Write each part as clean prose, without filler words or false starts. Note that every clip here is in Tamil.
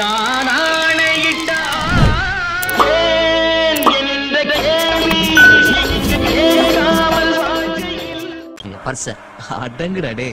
நான் பர்ச அடங்குடே.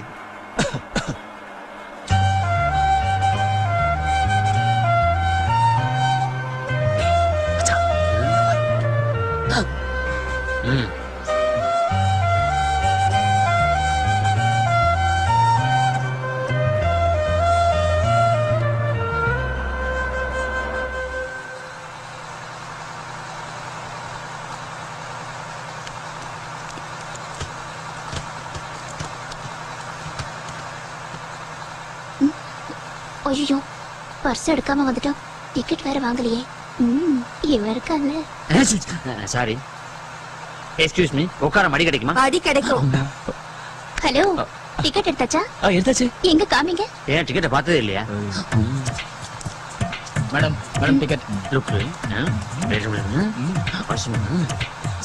ஐயோ, பர்ஸ் எடுக்காம வந்துட்டோம். டிக்கெட் வேற வாங்கலையே. இவன் இருக்கான்ல. சாரி, எக்ஸ்கியூஸ் மீ, உட்கார மடி கிடைக்குமா? அடி கிடைக்கும். ஹலோ, டிக்கெட் எடுத்தாச்சா? எடுத்தாச்சு. எங்க காமிங்க. ஏன் டிக்கெட்டை பார்த்ததே இல்லையா? Madam, madam ticket. Look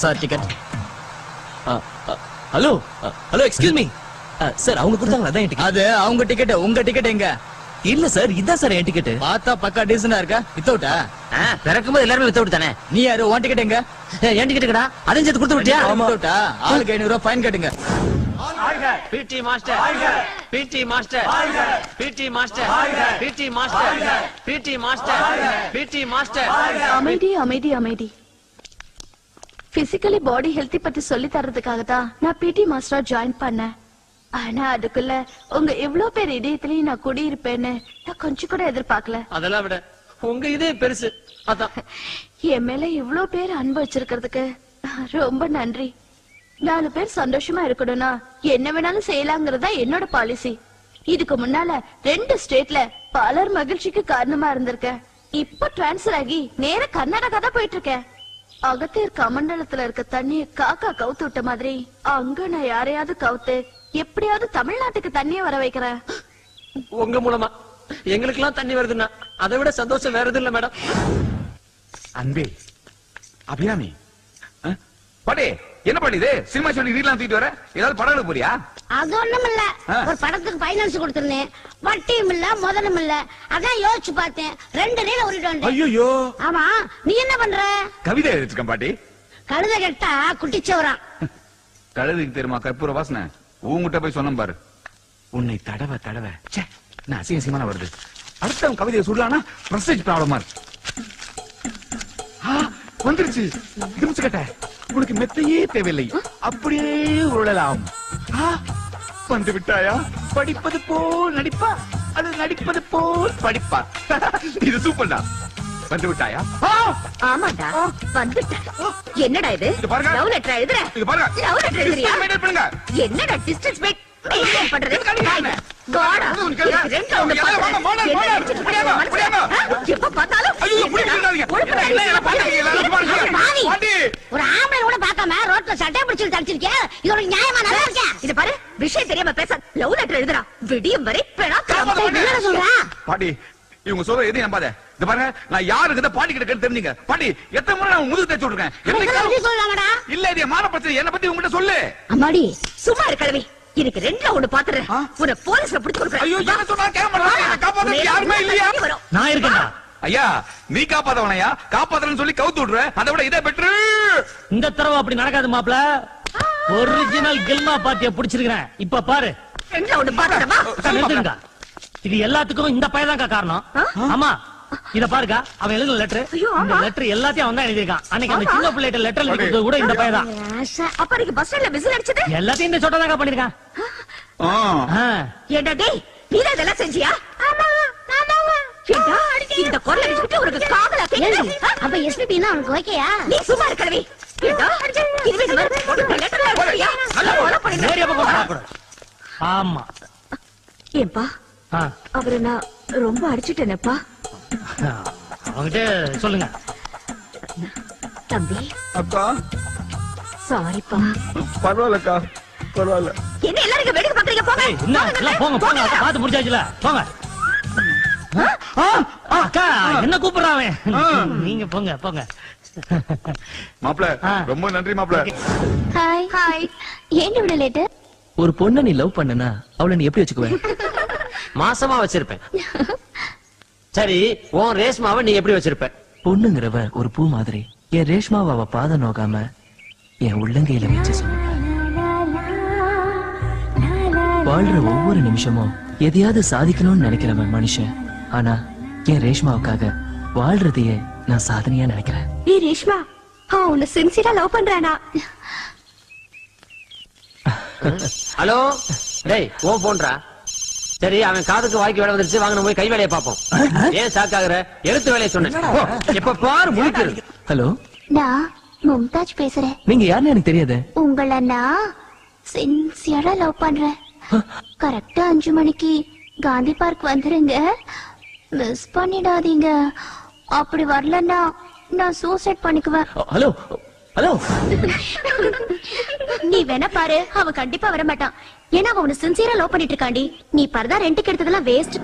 sir ticket. Hello hello, excuse me sir, அவங்க கொடுத்தாங்களா? அதான் டிக்கெட். அது அவங்க டிக்கெட். உங்க டிக்கெட் எங்க? இல்ல சார், இதான் சார் என் டிக்கெட். பார்த்தா பக்கா டீசனா இருக்கா? வித்தவுட்டா? பிறக்கும்போது எல்லாருமே வித்தவுட் தானே. நீ யாரு? உன் டிக்கெட் எங்க? என் டிக்கெட் கடா, அதையும் சேர்த்து கொடுத்து விட்டியா? வித்தவுட்டா? ஆளுக்கு 500 ரூபாய் ஃபைன் கட்டுங்க. PT master, PT master, PT master, PT master, PT master, PT master. அமைதி அமைதி அமைதி. பிசிக்கலி பாடி ஹெல்த்தி பத்தி சொல்லி தரதுக்காக தான் நான் பிடி மாஸ்டரா ஜாயின் பண்ணேன். ஆனா அதுக்குள்ள உங்க எவ்வளவு பேர் இதயத்திலயும் நான் குடியிருப்பேன்னு நான் கொஞ்சம் கூட எதிர்பார்க்கல. அதெல்லாம் விட உங்க இதே பெருசு. அதான் என் மேல இவ்வளவு பேர் அன்பு வச்சிருக்கிறதுக்கு ரொம்ப நன்றி. 4 பேர் சந்தோஷமா இருக்கணும்னா என்ன வேணாலும் செய்யலாங்கிறதா என்னோட பாலிசி. இதுக்கு முன்னால 2 ஸ்டேட்ல பலர் மகிழ்ச்சிக்கு காரணமா இருந்திருக்கேன். இப்ப டிரான்ஸ்பர் ஆகி நேர கர்நாடகா தான் போயிட்டு இருக்கேன். அகத்தீர் கமண்டலத்துல இருக்க தண்ணிய காக்கா கவுத்து விட்ட மாதிரி அங்க நான் யாரையாவது கவுத்து எப்படியாவது தமிழ்நாட்டுக்கு தண்ணிய வர வைக்கிறேன். உங்க மூலமா எங்களுக்கு எல்லாம் தண்ணி வருதுன்னா அதை விட சந்தோஷம் வேற எதுவும் இல்ல மேடம். அன்பே, அபிராமி, படே என்ன பண்ணிது? சினிமா சொல்லி வீட்ல தூக்கிட்டு வர, ஏதாவது படம் எடுக்க போறியா? அது ஒண்ணும் இல்ல, ஒரு படத்துக்கு பைனான்ஸ் கொடுத்திருந்தேன். வட்டியும் இல்ல முதலும் இல்ல. அதான் யோசிச்சு பார்த்தேன், 2 ரீல உருட்டு வந்தேன். ஐயோ, ஆமா, நீ என்ன பண்ற? கவிதை எழுதிருக்கேன் பாட்டி. கழுத கெட்டா குட்டிச்சவரான். கழுதுக்கு தெரியுமா கற்பூர வாசனை? உங்ககிட்ட போய் சொன்ன பாரு. உன்னை தடவை தடவை நான் அசிங்கமான வருது. அடுத்த கவிதையை சொல்லலாம்னா பிரஸ்டேஜ் ப்ராப்ளமா இருக்கு. வந்துருச்சு. திரும்பிச்சு கேட்ட உனக்கு மெத்தையே தேவையில்லை, அப்படியே உருளலாம். வந்து விட்டாயா? படிப்பது போல் நடிப்பா, அது நடிப்பது போல் படிப்பா. இது சூப்பர் தான். வந்து விட்டாயா? ஆமாடா, வந்துட்டேன். என்னடா இது? லவ் லெட்டர் எழுதுற? இது பாருங்க, லவ் லெட்டர் எழுதுறியா? மெயின்டெய்ன் பண்ணுங்க. என்னடா டிஸ்டன்ஸ் மேக் மெயின்டெய்ன் பண்றது? காடா, ரெண்டு ரவுண்ட் எப்ப பார்த்தாலும் ஒரு ஆம்பளை கூட பார்க்காம ரோட்ல சட்டை பிடிச்சு தடிச்சிருக்கே, இது ஒரு நியாயமா? நல்லா இருக்கேன். இது பாரு, விஷயம் தெரியாம பேச. லவ் லெட்டர் எழுதுறா, விடியும் வரை என்ன சொல்றா? பாட்டி, இவங்க சொல்ற எதையும் நம்பாத. இந்த பாருங்க, நான் யாருக்கு பாட்டி கிட்ட கேட்டு தெரிஞ்சுங்க. பாட்டி, எத்தனை முறை நான் முதுகு தேய்ச்சு விட்டுருக்கேன். சொல்லலாமடா? இல்ல, இது மான பிரச்சனை. என்ன பத்தி உங்ககிட்ட சொல்லு. அம்மாடி, சும்மா இருக்கலவி. எனக்கு 2 ரவுண்ட் பாத்துறேன். உன்னை போலீஸ்ல பிடிச்சு கொடுக்குறேன். ஐயோ, என்ன சொன்னா கேட்க மாட்டாங்க. காப்பாத்த யாருமே இல்லையா? நான் இருக்கேன்டா. ஐயா, நீ காப்பாத்தவனையா? காப்பாத்தறன்னு சொல்லி கவுத்து விடுற. அதை விட இதே பெட்ரு. இந்த தடவை அப்படி நடக்காது மாப்ள. ஒரிஜினல் கில்மா பாட்டிய பிடிச்சிருக்கேன். இப்ப பாரு. 2 ரவுண்ட் பாத்துறமா? நிறுத்துங்க. இது எல்லாத்துக்கும் இந்த பையன் தான் காரணம். ஆமா, இத பாருங்க, அவன் எழுதின லெட்டர். இந்த லெட்டர் எல்லாத்தையும் அவன் தான் எழுதிருக்கான். அன்னைக்கு அந்த சின்ன பிள்ளைகிட்ட லெட்டர் எழுதி கொடுத்தது கூட இந்த பையன் தான். அப்ப நீங்க பஸ் ஸ்டாண்ட்ல விசில் அடிச்சது எல்லாத்தையும் இந்த சொட்டை தான் பண்ணிருக்கான். ஏண்டா டேய், நீதான் இதெல்லாம் செஞ்சியா? இந்த குரல் அடிச்சுட்டு ஒரு காதலா கேக்குது. அப்ப எஸ்பிபினா உனக்கு ஓகேயா? நீ சும்மா இருக்கறவி. ஆமா, ஏன்பா அவரை நான் ரொம்ப அடிச்சுட்டேனப்பா. அவங்கிட்ட சொல்லுங்க. தம்பி. அக்கா. சாரிப்பா. பரவாயில்லக்கா, பரவாயில்ல. என்ன எல்லாரும் வேடிக்கை பாக்குறீங்க? போங்க. என்ன போங்க போங்க, பாத்து முடிச்சாச்சுல, போங்க. அக்கா, என்ன கூப்பிடுறான்? நீங்க போங்க போங்க. மாப்ள, ரொம்ப நன்றி மாப்ள. Hi hi. ஏன் இவ்வளவு லேட்? ஒரு பொண்ணை நீ லவ் பண்ணனா அவளை நீ எப்படி வச்சுக்குவே? மாசமா வச்சிருப்பேன். சரி உன் ரேஷ்மாவை நீ எப்படி வச்சிருப்ப? பொண்ணுங்கிறவ ஒரு பூ மாதிரி என் ரேஷ்மாவை அவ பாத நோகாம என் உள்ளங்கையில வச்சு சொல்லுவேன். வாழ்ற ஒவ்வொரு நிமிஷமும் எதையாவது சாதிக்கணும்னு நினைக்கிறவன் மனுஷன். ஆனா என் ரேஷ்மாவுக்காக வாழ்றதையே நான் சாதனையா நினைக்கிறேன். ஏய் ரேஷ்மா, அவன் உன்னை சின்சியரா லவ் பண்றானா? ஹலோ டேய் ஓ போன்றா. சரி அவன் காதுக்கு வாய்க்கு வேலை வந்துருச்சு, வாங்க நம்ம போய் கை வேலையை பாப்போம். ஏன் ஷாக் ஆகுற? எழுத்து வேலையை சொன்னேன். எப்ப பாரு முழிக்கிறது. ஹலோ, நான் மும்தாஜ் பேசுறேன். நீங்க யாருன்னு எனக்கு தெரியாது. உங்களை நான் சின்சியரா லவ் பண்றேன். கரெக்டா 5 மணிக்கு காந்தி பார்க் வந்துருங்க, மிஸ் பண்ணிடாதீங்க. அப்படி வரலன்னா நான் சூசைட் பண்ணிக்குவேன். ஹலோ ஹலோ, நீ வேணா பாரு, அவன் கண்டிப்பா வர மாட்டான். ஏன்னா அவன் உன்னை சின்சியரா லவ் பண்ணிட்டு இருக்காண்டி. நீ பரதா ரெண்டுக்கு எடுத்ததெல்லாம் வேஸ்ட்.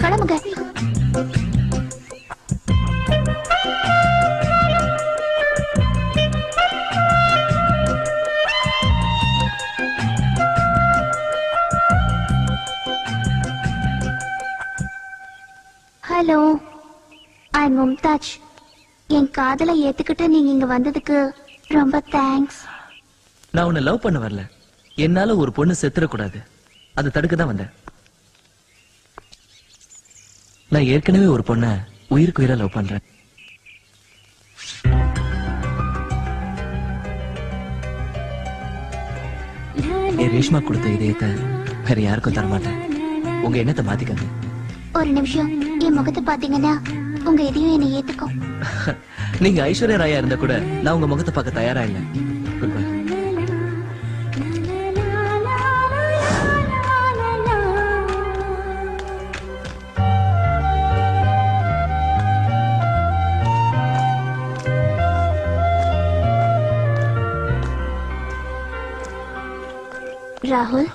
கிளம்புங்க. ஹலோ, ஐ மும்தாஜ். என் காதலை ஏத்துக்கிட்டு நீங்க இங்க வந்ததுக்கு ரொம்ப தேங்க்ஸ். நான் உன்னை லவ் பண்ண வரல. என்னால ஒரு பொண்ணு செத்துறக்கூடாது, அதை தடுக்க தான் வந்தேன். நான் ஏற்கனவே ஒரு பொண்ண உயிருக்கு உயிரா லவ் பண்றேன். என் ரேஷ்மா கொடுத்த இதயத்தை வேற யாருக்கும் தரமாட்டேன். உங்க எண்ணத்தை மாத்திக்கங்க. ஒரு நிமிஷம், என் முகத்தை பாத்தீங்கன்னா உங்க எதையும் என்னை ஏத்துக்கும். நீங்க ஐஸ்வர்யா ராயா இருந்தா கூட நான் உங்க முகத்தை பார்க்க தயாரா இல்ல. Good bye. ராகுல்,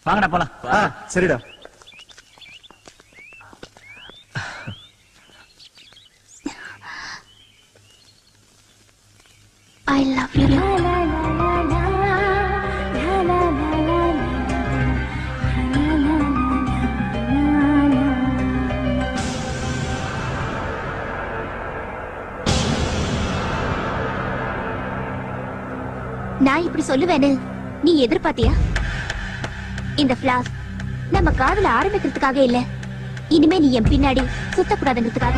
வாங்கடா போலாம். சரிடா. I love you. நான் இப்படி சொல்லுவேன்னு நீ எதிர்பார்த்தியா? இந்த பிளாஸ் நம்ம காதல ஆரம்பிக்கிறதுக்காக இல்ல, இனிமே நீ என் பின்னாடி சுத்தக்கூடாதுங்கிறதுக்காக.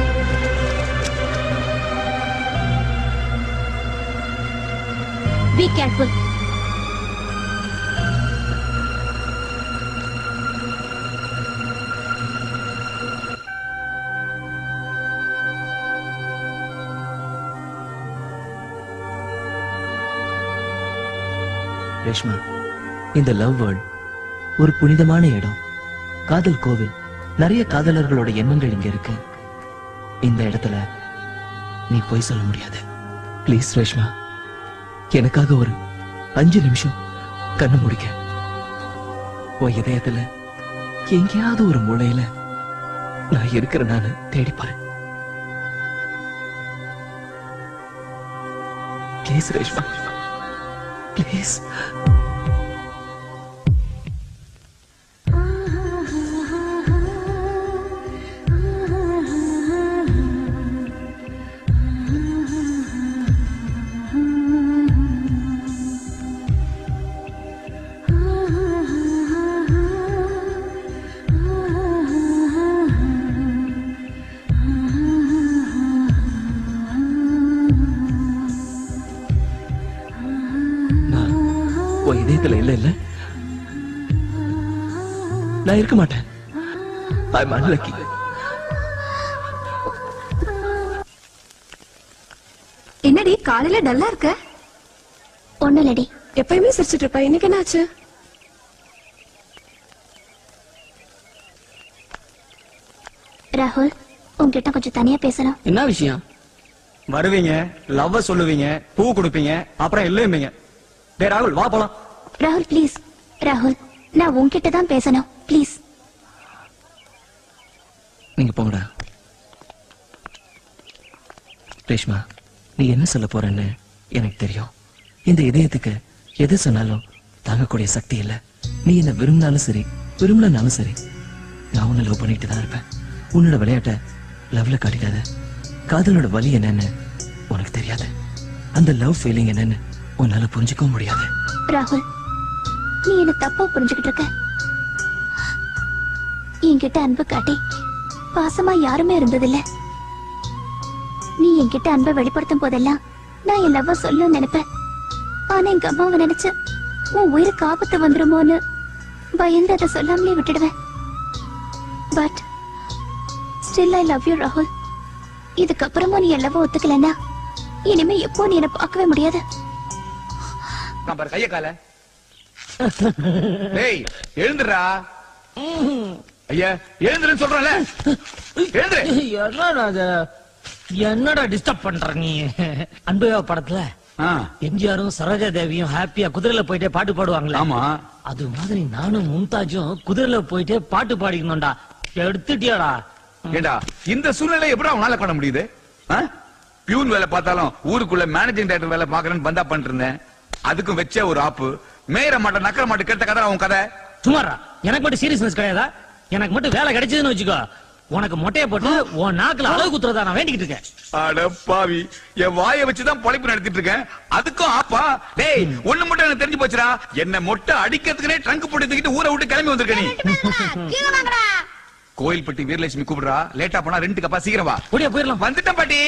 Be careful. ரேஷ்மா, இந்த லவ் வேர்ல்ட் ஒரு புனிதமான இடம், காதல் கோவில். நிறைய காதலர்களோட எண்ணங்கள் இங்க இருக்கு. இந்த இடத்துல நீ போய் சொல்ல முடியாது. ப்ளீஸ் ரேஷ்மா, எனக்காக ஒரு 5 நிமிஷம் கண்ணு முடிக்க. உன் இதயத்துல எங்கேயாவது ஒரு மூலையில நான் இருக்கிற நானு தேடிப்பாரு. Please Reshma, please. இதயத்துல இல்ல இல்ல, நான் இருக்க மாட்டேன். I'm unlucky. என்னடி காலையில டல்லா இருக்க? ஒண்ணும் இல்லடி. எப்பயுமே சிரிச்சிட்டு இருப்ப, இன்னைக்கு என்னாச்சு? ராகுல், உன்கிட்ட கொஞ்சம் தனியா பேசணும். என்ன விஷயம்? வருவீங்க, லவ்வ சொல்லுவீங்க, பூ கொடுப்பீங்க, அப்புறம் இல்லையும்பீங்க. டேய் ராகுல், வா போலாம். ராகுல் ப்ளீஸ். ராகுல், நான் உன்கிட்ட தான் பேசணும், ப்ளீஸ். நீங்க போங்கடா. ரேஷ்மா, நீ என்ன சொல்ல போறன்னு எனக்கு தெரியும். இந்த இதயத்துக்கு எது சொன்னாலும் தாங்கக்கூடிய சக்தி இல்ல. நீ என்ன விரும்பினாலும் சரி விரும்பலனாலும் சரி நான் உன்னை லவ் பண்ணிட்டு தான் இருப்பேன். உன்னோட விளையாட்ட லவ்ல காட்டிடாத. காதலோட வலி என்னன்னு உனக்கு தெரியாது. அந்த லவ் ஃபீலிங் என்னன்னு உன்னால புரிஞ்சுக்கவும் முடியாது. ராகுல், நீ என்ன தப்பா புரிஞ்சுக்கிட்டு இருக்க. என்கிட்ட அன்பு காட்டி பாசமா யாருமே இருந்ததில்ல. நீ என்கிட்ட அன்பை வெளிப்படுத்தும் போதெல்லாம் நான் என் லவ்வ சொல்ல நினைப்பேன். ஆனா எங்க அம்மாவை நினைச்சு உன் உயிருக்கு ஆபத்து வந்துருமோன்னு பயந்து அதை சொல்லாமலே விட்டுடுவேன். But still I love you ராகுல். இதுக்கப்புறமா நீ என் லவ்வ ஒத்துக்கலன்னா இனிமே எப்போ நீ என்ன பார்க்கவே முடியாது. கைய கால டேய் எழுந்துடா. ஐயா எழுந்துருன்னு சொல்றேன்ல, எழுந்துரு. என்னடா டிஸ்டர்ப் பண்ற நீ? அன்புவா படத்துல எம்ஜிஆரும் சரோஜா தேவியும் ஹாப்பியா குதிரையில போயிட்டே பாட்டு பாடுவாங்களே, ஆமா அது மாதிரி நானும் மும்தாஜும் குதிரையில போயிட்டே பாட்டு பாடிக்கணும்டா. எடுத்துட்டியாடா? ஏண்டா இந்த சூழ்நிலை எப்படி அவனால பண்ண முடியுது? பியூன் வேலை பார்த்தாலும் ஊருக்குள்ள மேனேஜிங் டைரக்டர் வேலை பாக்குறேன்னு பந்தா பண்ணிட்டு இருந்தேன். அதுக்கும் வச்ச ஒரு ஆப்பு. மேயற மாட்ட நக்கற மாட்ட கேட்ட கதை அவன் கதை. சுமாரா எனக்கு மட்டும் சீரியஸ்னஸ் கிடையாதா? எனக்கு மட்டும் வேலை கிடைச்சதுன்னு வச்சுக்கோ, உனக்கு மொட்டைய போட்டு உன் நாக்குல அளவு குத்துறதா நான் வேண்டிக்கிட்டு இருக்கேன். அட பாவி, என் வாயை வச்சுதான் பொழைப்பு நடத்திட்டு இருக்கேன். அதுக்கும் ஆப்பா? டேய் ஒண்ணு மட்டும் எனக்கு தெரிஞ்சு போச்சுடா. என்ன மொட்டை அடிக்கிறதுக்குனே ட்ரங்க் போட்டு தூக்கிட்டு ஊரை விட்டு கிளம்பி வந்திருக்க நீ. கோயில்பட்டி வீரலட்சுமி கூப்பிடுறா. லேட்டா போனா 2 கப்பா சீக்கிரம் வா. ஓடியா போயிடலாம். வந்துட்டேன் பாட்டி.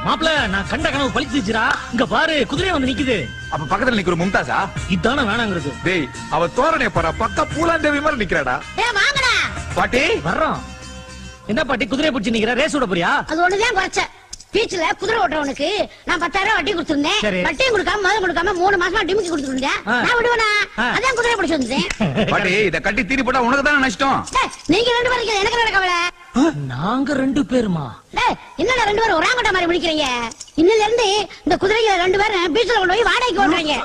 மாப்பிள, நான் கண்ட கனவு பழிச்சிச்சுடா. இங்க பாரு, குதிரை வந்து நிக்குது. அப்ப பக்கத்துல நிக்கிற மும்தாஜா? இதான வேணாங்கிறது. டேய் அவ தோரணைய பாரு, பக்கா பூலாந்தேவி மாதிரி நிக்கிறாடா. பாட்டி வர்றோம். என்ன பாட்டி குதிரையை பிடிச்சு நிக்கிற? ரேஸ் விட போறியா? அது ஒண்ணுதான் குறைச்ச. பீச்ல குதிரை ஓட்டுறவனுக்கு நான் 10,000 வட்டி கொடுத்திருந்தேன். வட்டியும் கொடுக்காம முதல் கொடுக்காம 3 மாசமா டிமிக்கி கொடுத்துருந்தேன். நான் விடுவேனா? அதான் குதிரை பிடிச்சு வந்தேன். பாட்டி இத கட்டி தீரி போட்டா உனக்கு தானே நஷ்டம். நீங்க 2 பேரும் எனக்கு என்ன கவலை? நாங்க 2 பேருமா? என்னடா 2 பேரும் ஒராங்கட்ட மாதிரி முடிக்கிறீங்க? இன்னில இருந்து இந்த குதிரைகளை 2 பேரும் பீச்ல கொண்டு போய் வாடகைக்கு ஓட்டுறீங்க.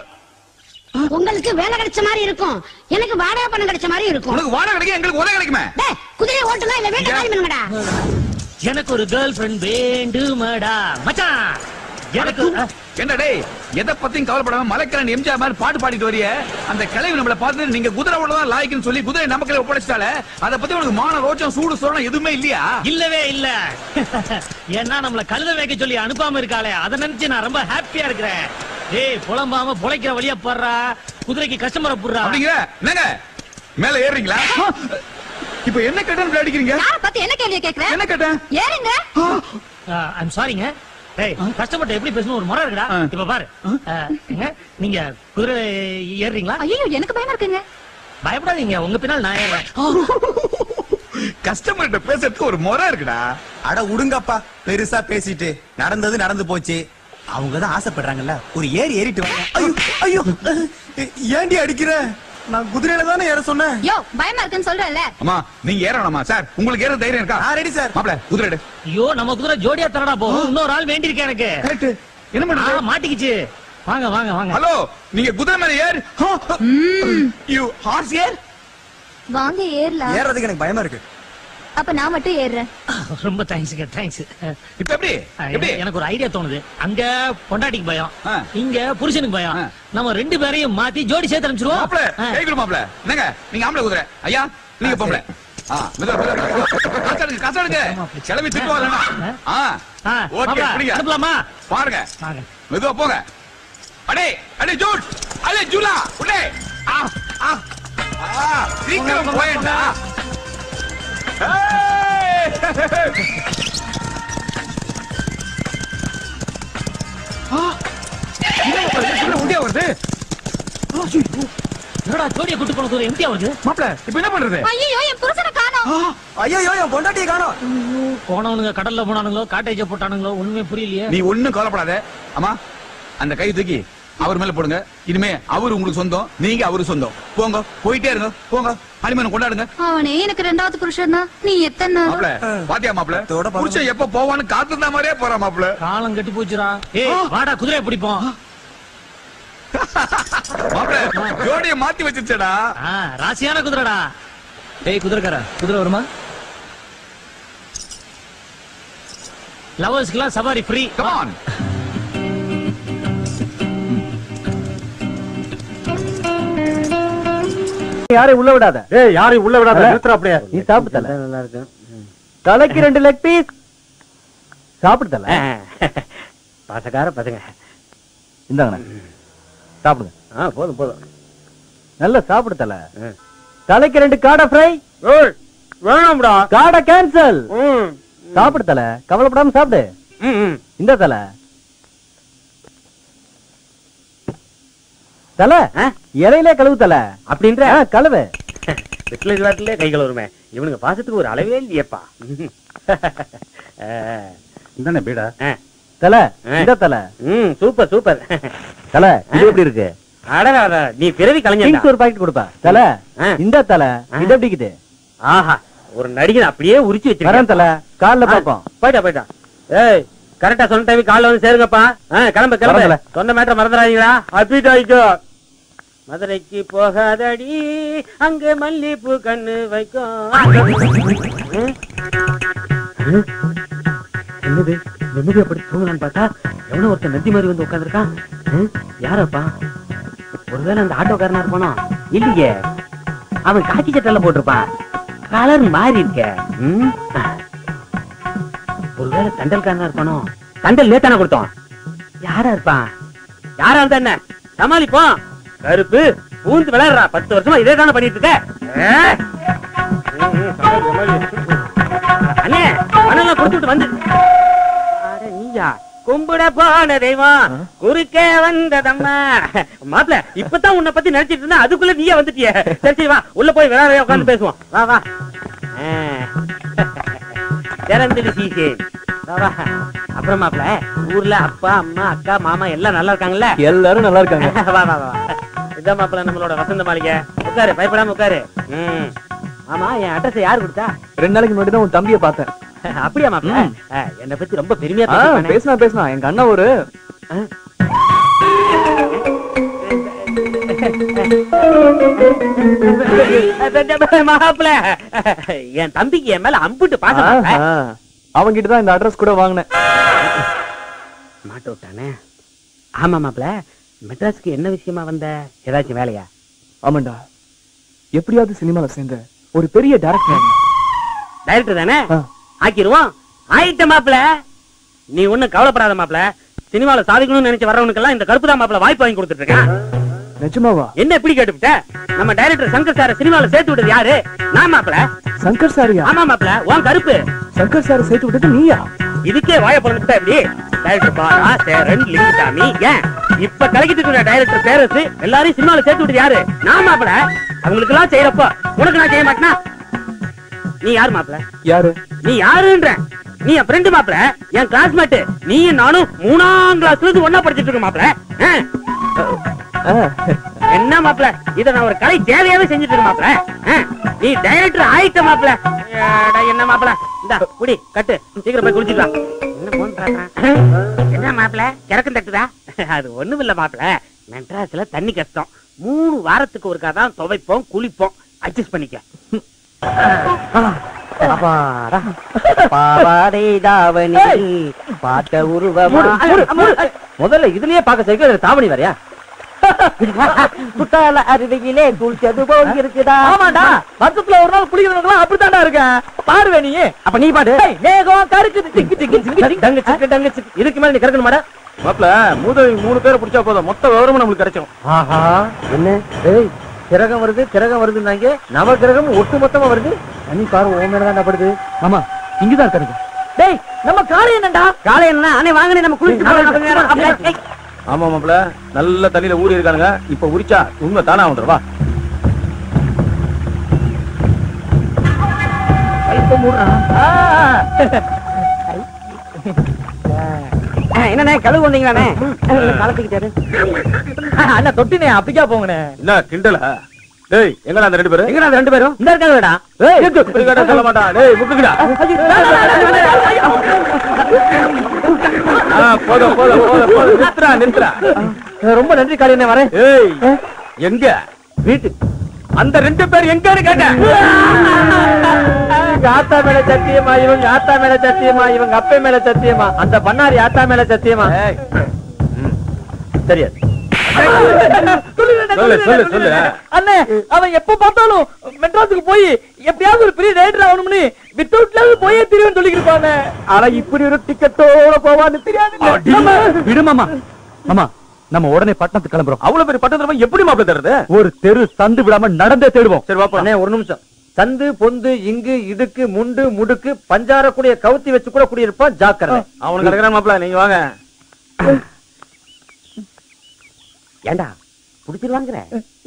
உங்களுக்கு வேலை கிடைச்ச மாதிரி இருக்கும், எனக்கு வாடகை பணம் கிடைச்ச மாதிரி இருக்கும். உனக்கு வாடகை கிடைக்கும், எங்களுக்கு உதவி கிடைக்குமே. குதிரையை ஓட்டலாம் இல்ல வீட்டை காலி பண்ணுங்கடா. எனக்கு ஒரு கேர்ள் ஃப்ரெண்ட் வேண்டுமடா மச்சான். எனக்கு என்ன டேய், எதை பத்தியும் கவலைப்படாம மலைக்கரன் எம்ஜிஆர் மாதிரி பாட்டு பாடிட்டு வரிய அந்த கிழவி நம்மள பார்த்து நீங்க குதிரை ஓடதான் லாய்க்குன்னு சொல்லி குதிரை நமக்கு ஒப்படைச்சிட்டால அத பத்தி உனக்கு மான ரோச்சம் சூடு சோழம் எதுவுமே இல்லையா? இல்லவே இல்ல. ஏன்னா நம்மள கழுத வைக்க சொல்லி அனுப்பாம இருக்காளே, அதை நினைச்சு நான் ரொம்ப ஹாப்பியா இருக்கிறேன். ஏய் புலம்பாம பொழைக்கிற வழியா பாடுறா, குதிரைக்கு கஸ்டமரை புடுறா. அப்படிங்க என்னங்க மேல ஏறுறீங்களா? இப்ப என்ன கேட்டேன்னு அடிக்கிறீங்க? யார பத்தி என்ன கேள்வி கேக்குற? என்ன கேட்டேன்? ஏறுங்க. ஐம் சாரிங்க. ஏய் கஸ்டமர்ட்ட எப்படி பேசணும் ஒரு முறை இருக்குடா. இப்ப பாரு, நீங்க குதிரை ஏறுறீங்களா? ஐயோ எனக்கு பயமா இருக்குங்க. பயப்படாதீங்க, உங்க பின்னால் நான் ஏறுறேன். கஸ்டமர்கிட்ட பேசுறதுக்கு ஒரு முறை இருக்குடா. அட உடுங்கப்பா, பெருசா பேசிட்டு நடந்தது நடந்து போச்சு. அவங்கதான் ஆசைப்படுறாங்கல்ல, ஒரு ஏறிட்டு வாங்க. ஐயோ ஐயோ, ஏண்டி அடிக்கிற? நான் குதிரையில தானே ஏற சொன்னேன். யோ பயமா இருக்குன்னு சொல்றேன்ல. அம்மா நீங்க ஏறணுமா? சார் உங்களுக்கு ஏற தைரியம் இருக்கா? Ready sir. மாப்ள குதிரை எடு. ஐயோ நம்ம குதிரை ஜோடியா தரடா போகும். இன்னொரு ஆள் வேண்டி இருக்கேன் எனக்கு. கரெக்ட். என்ன பண்றது? மாட்டிக்கிச்சு. வாங்க வாங்க வாங்க. ஹலோ, நீங்க குதிரை மேல ஏறு. யூ ஹார்ஸ் ஏர். வாங்க ஏறலாம். ஏறதுக்கு எனக்கு பயமா இருக்கு. அப்ப நான் மட்டும் ஏறுறேன். ரொம்ப தேங்க்ஸ்ங்க, தேங்க்ஸ். இப்ப எப்படி? எப்படி? எனக்கு ஒரு ஐடியா தோணுது. அங்க பொண்டாட்டிக்கு பயம், ஆ. இங்க புருஷனுக்கு பயம். நம்ம 2 பேரையும் மாத்தி ஜோடி சேர்த்து அனுப்பிச்சிருவோம். மாப்ள கை கொடு மாப்ள. என்னங்க நீங்க ஆம்பளை குதிரை, ஐயா நீங்க பொம்பளை. காசாடுங்க கிளம்பி திட்டு வரலனா. ஓகே புடிங்க. அனுப்பலாமா? பாருங்க வாங்க. மெதுவா போங்க. அடே அடே ஜூட், அடே ஜூலா உடே. சீக்கிரம் போயேண்டா. உண்டியா வருது. என்னடா ஜோடியை கூட்டு போன தூரம் எம்டியா வருது? மாப்ள இப்ப என்ன பண்றது? ஐயோ என் புருஷனை காணோம். ஐயோ என் பொண்டாட்டியை காணோம். போனவனுங்க கடல்ல போனானுங்களோ காட்டேஜ போட்டானுங்களோ ஒண்ணுமே புரியலையே. நீ ஒண்ணும் கவலைப்படாத. அம்மா அந்த கை தூக்கி அவர் மேல போடுங்க. இனிமே அவரு உங்களுக்கு சொந்தம், நீங்க அவரு சொந்தம். போங்க, போயிட்டே இருங்க. போங்க, ஹனிமூன் கொண்டாடுங்க. அவனே எனக்கு 2வது புருஷனா? நீ எத்தனை மாப்ள பாத்தியா மாப்ள, புருஷன் எப்ப போவான்னு காத்துந்த மாதிரியே போறா மாப்ள. காலம் கெட்டு போச்சுடா. ஏய் வாடா குதிரையை பிடிப்போம். மாப்ள ஜோடியை மாத்தி வச்சிருச்சடா. ராசியான குதிரைடா. ஏய் குதிரைக்காரா, குதிரை வருமா? லவர்ஸ்க்குலாம் சவாரி ஃப்ரீ. Come on. யாரையும் உள்ள விடாத. ஏய் யாரையும் உள்ள விடாத. நிறுத்துற அப்படியே. நீ சாப்பிடு தல. நல்லா இருக்கு. தலைக்கு 2 லெக் பீஸ். சாப்பிடு தல. பாசக்கார பசங்க. இந்தாங்கண்ணே. சாப்பிடுங்க. போதும் போதும். நல்லா சாப்பிடு தல. தலைக்கு 2 காடை ஃப்ரை. ஏய் வேணாம்டா. காடை கேன்சல். சாப்பிடு தல. கவலைப்படாம சாப்பிடு. இந்த தல. தல இலையிலே கழுவு தல. அப்படின்ற கழுவு. பிட்லர் வாட்டிலே கை கழுவுமே. இவனுங்க பாசத்துக்கு ஒரு அளவே இல்லையேப்பா. இந்தானே பீடா. தல இந்த தல. Super super. தல இது எப்படி இருக்கு? அடடா நீ பிறவி கலைஞன். ஒரு பாக்கெட் கொடுப்பா. தல இந்த தல இது எப்படி இருக்குது? ஆஹா ஒரு நடிகன் அப்படியே உரிச்சு வச்சிருக்கேன். தல கால்ல பாப்போம். போயிட்டா. ஏய் கரெக்டா சொன்ன டைம் கால்ல வந்து சேருங்கப்பா. கிளம்பு கிளம்பு. சொன்ன மேட்டர் மறந்துடாதீங்களா? அப்பீட் ஆயிக்கோ. மதுரைக்கு போகாதடி அங்க மல்லிப்பூ கண்ணு வைக்கும். என்னது நிம்மதி அப்படி தூங்கலான்னு பார்த்தா எவனோ ஒருத்தன் நந்தி மாதிரி வந்து உட்காந்துருக்கான். யாரப்பா? ஒருவேளை அந்த ஆட்டோக்காரனா இருப்பானோ? இல்லையே, அவன் காக்கி சட்டெல்லாம் போட்டிருப்பான். கலர் மாறி இருக்க. ஒருவேளை தண்டல்காரனா இருப்பானோ? தண்டல் நேத்தான கொடுத்தோம். யாரா இருப்பான்? யாரா இருந்தா என்ன சமாளிப்போம். கருப்பு பூந்து விளையாடுறா. 10 வருஷமா இதே தானே பண்ணிட்டு இருக்க. அண்ணே பணம் கொடுத்துட்டு வந்து நீயா கும்பிட போன தெய்வம் குறுக்கே வந்ததம்மா. மாப்பிள்ள இப்பதான் உன்னை பத்தி நினைச்சிட்டு இருந்தா அதுக்குள்ள நீயே வந்துட்டிய. சரி வா உள்ள போய் விளையாட உட்காந்து பேசுவோம். வா வா. திறந்துடு சீசே. வா. அப்புறம் மாப்பிள்ள ஊர்ல அப்பா அம்மா அக்கா மாமா எல்லாம் நல்லா இருக்காங்கல்ல? எல்லாரும் நல்லா இருக்காங்க. வா வா வா. இதான் மாப்பிள்ள நம்மளோட வசந்த மாளிகை. உட்காரு பயப்படாம உட்காரு. ஆமா என் அட்ரஸ் யாரு கொடுத்தா? 2 நாளைக்கு முன்னாடி தான் உன் தம்பியை பார்த்தேன். அப்படியா மாப்பிள்ள? என்னை பத்தி ரொம்ப பெருமையா பேசினா எங்க அண்ணா ஒரு மாப்பிள்ள என் தம்பிக்கு என் மேல அம்புட்டு பாக்க. அவங்கிட்ட தான் இந்த அட்ரஸ் கூட வாங்கினேன். மாட்ட விட்டானே. ஆமா மாப்பிள்ள மெட்ராஸ்க்கு என்ன விஷயமா வந்த? ஏதாச்சும் வேலையா? ஆமாண்டா, எப்படியாவது சினிமால சேர்ந்த ஒரு பெரிய டைரக்டர் தானே? ஆக்கிருவோம். ஆயிட்ட மாப்பிள்ள நீ ஒண்ணும் கவலைப்படாத மாப்பிள்ள. சினிமால சாதிக்கணும்னு நினைச்சு வர்றவனுக்கு எல்லாம் இந்த கருப்பு தான் மாப்பிள்ள வாய்ப்பு வாங்கி கொடுத்துட்டு இருக்கேன். நிஜமாவா? என்ன எப்படி கேட்டுவிட்ட? நம்ம டைரக்டர் சங்கர் சார சினிமால சேர்த்து விட்டது யாரு? நான் மாப்பிள்ள. சங்கர் சாரியா? ஆமா மாப்பிள்ள. உன் கருப்பு சங்கர் சார சேர்த்து விட்டது நீயா? இதுக்கே வாய பொழுதுட்டா எப்படி? டைரக்டர் பாலா சேரன் லிங்குசாமி ஏன் இப்ப கலக்கிட்டு இருக்கிற டைரக்டர் பேரரசு எல்லாரையும் சினிமால சேர்த்து விட்டது யாரு? நான் மாப்பிள்ள. அவங்களுக்கு எல்லாம் செய்யறப்ப உனக்கு நான் செய்ய மாட்டேனா? நீ யாரு மாப்பிள்ள? யாரு? நீ யாருன்ற? நீ என் ஃப்ரெண்டு மாப்பிள்ள, என் கிளாஸ்மேட். நீ நானும் 3ஆம் கிளாஸ்ல இருந்து ஒண்ணா படிச்சிட்டு இருக்க மாப்பிள்ள. என்ன மாப்பிள்ள இத நான் ஒரு கலை தேவையாவே செஞ்சுட்டு இருக்க மாப்பிள்ள. நீ டைரக்டர் ஆயிட்ட மாப்பிள்ள. என்ன மாப்பிள்ள இந்த குடி கட்டு சீக்கிரம் போய் குளிச்சுட்டு வா. என்ன போன் பாக்குறான்? என்ன மாப்பிள்ள கிறக்கம் தட்டுதா? அது ஒண்ணும் இல்ல மாப்பிள்ள, மெட்ராஸ்ல தண்ணி கஷ்டம். 3 வாரத்துக்கு ஒருக்கா தான் துவைப்போம் குளிப்போம். அட்ஜஸ்ட் பண்ணிக்க. பாவாடை தாவணி பார்த்த உருவமா. முதல்ல இதுலயே பாக்க சைக்கிள் தாவணி வரையா? குட்டால அருவியிலே குளிச்சது போல் இருக்குதா? ஆமாண்டா, வருஷத்துல ஒரு நாள் குளிக்கிறவங்க அப்படித்தாண்டா இருக்கேன். பாருவே நீ. அப்ப நீ பாடு. மேகம் கருக்குது திக்கு திக்கு டங்கு இதுக்கு மேல நீ கறக்கணும் மாட. மாப்ள முதல் 3 பேரை பிடிச்சா போதும், மொத்த விவரமும் நம்மளுக்கு கிடைச்சிடும். ஆஹா என்ன கிரகம் வருதுன்னாங்க. நவ கிரகம் ஒட்டு மொத்தமா வருது. தண்ணி பாரு ஓ மேலதான் படுது. ஆமா இங்கதான் கிடைக்கும். டேய் நம்ம காலை என்னடா? காலை என்ன அனே வாங்கனே நம்ம குளிச்சு. ஆமா மாப்ள நல்ல தண்ணியில ஊறி இருக்கானுங்க. இப்ப உரிச்சா உண்மை தானா வந்துடும். வா என்னண்ணே கழுவு வந்தீங்களாண்ணே? கலப்பிக்கிட்டாரு அண்ணா தொட்டினே அப்படிக்கா போங்கண்ணே. என்ன கிண்டல? டேய் எங்கடா அந்த 2 பேரும்? எங்கடா அந்த 2 பேரும்? இந்த இருக்காங்கடா. ஏய் சொல்ல மாட்டான். டேய் முக்குடா. போதும் நிறுத்துறா. ரொம்ப நன்றி காரியண்ணே வரேன். ஏய் எங்க? வீட்டு. அந்த 2 பேர் எங்கன்னு கேட்டேன். ஆத்தா மேல சத்தியமா, இவங்க ஆத்தா மேல சத்தியமா, இவங்க அப்பா மேல சத்தியமா, அந்த பண்ணாரி ஆத்தா மேல சத்தியமா. சரியா சொல்லு. அண்ணே, அவன் எப்ப பார்த்தாலும் மெட்ராஸுக்கு போய் எப்படியாவது ஒரு பெரிய ரைடர் ஆகணும்னு வித்தவுட்ல போயே திரும்பி சொல்லிட்டு இருப்பானே. ஆனா இப்படி ஒரு டிக்கெட்டோட போவான்னு தெரியாது. விடுமாமா. ஆமா, நம்ம உடனே பட்டணத்துக்கு கிளம்புறோம். அவ்வளவு பெரிய பட்டணத்துல எப்படி மாப்பிள்ள தருது? ஒரு தெரு சந்து விடாம நடந்தே தேடுவோம். சரி வாப்பா. அண்ணே ஒரு நிமிஷம். சந்து பொந்து இங்கு இடுக்கு முண்டு முடுக்கு பஞ்சாரக்கூடிய கவுத்தி வச்சு கூட குடியிருப்பான். ஜாக்கிரதை. அவனுக்கு கிடக்குறான் மாப்பிள்ள. நீங்க வாங்க. ஏண்டா புடிச்சிருவாங்கிற?